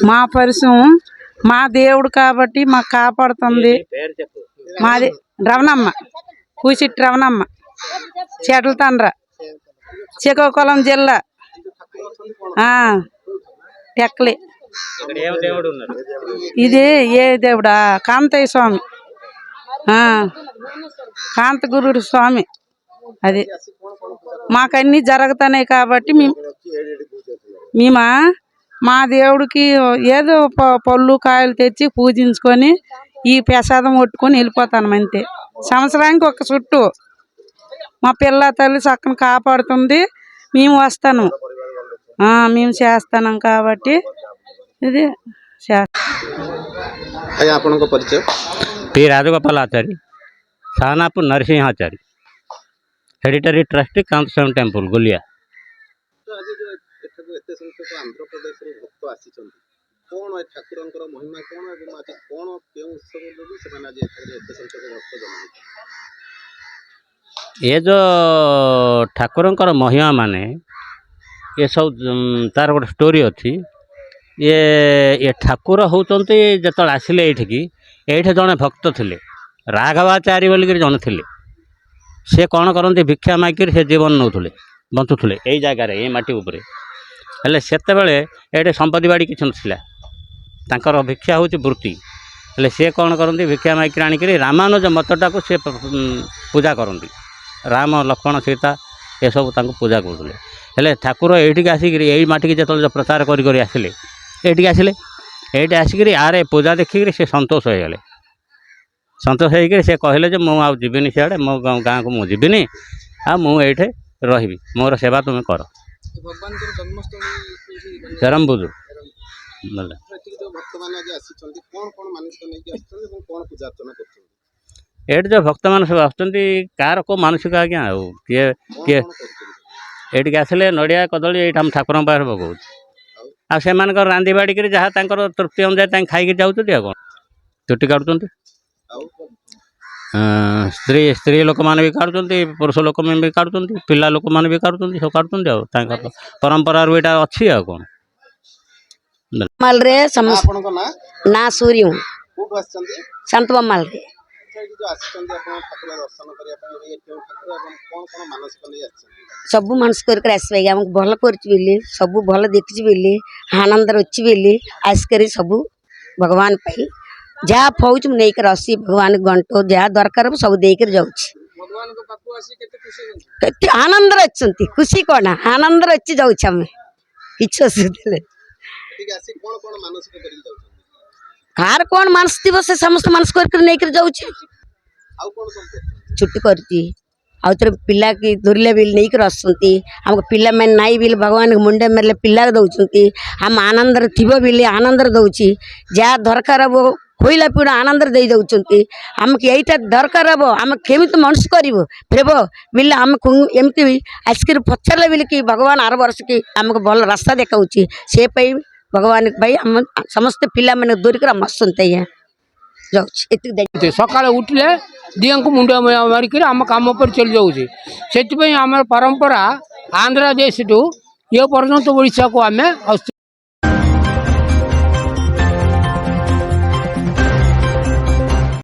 మా పరిచయం మా దేవుడు కాబట్టి మాకు కాపాడుతుంది. మాది రవణమ్మ, కూసిట్టి రవణమ్మ, చెట్ల తండ్ర, శ్రీకాకుళం జిల్లా, టెక్కలి. ఇది ఏ దేవుడా? కాంతయ్య స్వామి, కాంతగురుడు స్వామి. అది మాకన్నీ జరుగుతున్నాయి కాబట్టి మేమా మా దేవుడికి ఏదో పళ్ళు కాయలు తెచ్చి పూజించుకొని ఈ ప్రసాదం కొట్టుకొని వెళ్ళిపోతాను అంతే. సంవత్సరానికి ఒక చుట్టూ మా పిల్ల తల్లి చక్కని కాపాడుతుంది. మేము వస్తాను, మేము చేస్తాం కాబట్టి ఇది पी राजगोपालाचारी, सानापुर नरसिंहाचारी, हेरिटेरी ट्रस्टी कांतस्वामी टेम्पल गोलिया। ये जो ठाकुरंकर महिमा माने ये सब तार गोटे स्टोरी अच्छी। ये ठाकुर होती जो आसिले ये जड़े भक्त थे राघवाचारी बोलिक जन थे। से कौन करती भिक्षा मागिक से जीवन नौले बंचुले यही जगार ये मटी उपर हेल्ले से ये संपत्ति बाड़ी कि नार भिक्षा हूँ वृत्ति हेल्ले से कौन करती भिक्षा मागिक आणिक रामानुज मतटा को सी पूजा करती। राम लक्ष्मण सीता ये सब पूजा करुले हेल्ले ठाकुर ये आसिक यही मटिक जो प्रचार कर आसिले ये आसिले ये आसिक आरे पूजा देखिक से सतोष हो गले। सतोष हो से कहले जो मुझे सियाड़े मो गाँ को मुझे मुझे रही मोर सेवा तुम्हें कर चरमबुद ये जो भक्त मान सब आर को मानसिक आज्ञा किए किए ये आसिले नड़िया कदली ये ठाकुर पाखे भोग आ से रांधि बाड़ी जहाँ तृप्ति अनुसार खाई जाऊँ कौन चुट्टी काटुंट स्त्री स्त्री लोक मैंने भी काटुंट पुरुष लोक मैंने भी काटुंट पिला लोक मैंने भी काटुंट सब काटुंट परंपरा यहाँ अच्छी आ कौन मलरे ना सूर्य संत बम्मल रे सब मनस कर भल कर सब भल देखी आनंद अच्छी बोली आसिक सब भगवान पाई जहाँ फौज नहीं कर असी भगवान गंटो जहाँ दरकार सब देकर जाऊँ आनंद अच्छी खुशी कौन आनंद अच्छी जाऊँ आम किसी असुविधा कार कौन मानस थी से समस्त मानस कर जाऊँ छुट्टी करती आउे पिला की धरले बिल नहीं कर आसुँच आमको पिला मैंने नाई बिल भगवान मुंडे मेरे पिला दौरान आम आनंद थी बिल आनंद दौची जहाँ दरकार हम खोला पीड़ा आनंद दे दौरान आमको यहीटा दरकार हम आम केमी मनुष्य करूँ फेब बिल आम एमती आसिक पचारे बिल कि भगवान आर वर्ष की आमको भल रास्ता देखा से भगवान भाई आम समस्त पिला मैंने दूरिक आम आसते सका उठले दिया को मुंड मारिक आम कम पर चली जाऊँगी से आम परंपरा आंध्र देश टू ये पर्यटन ओडिशा को आम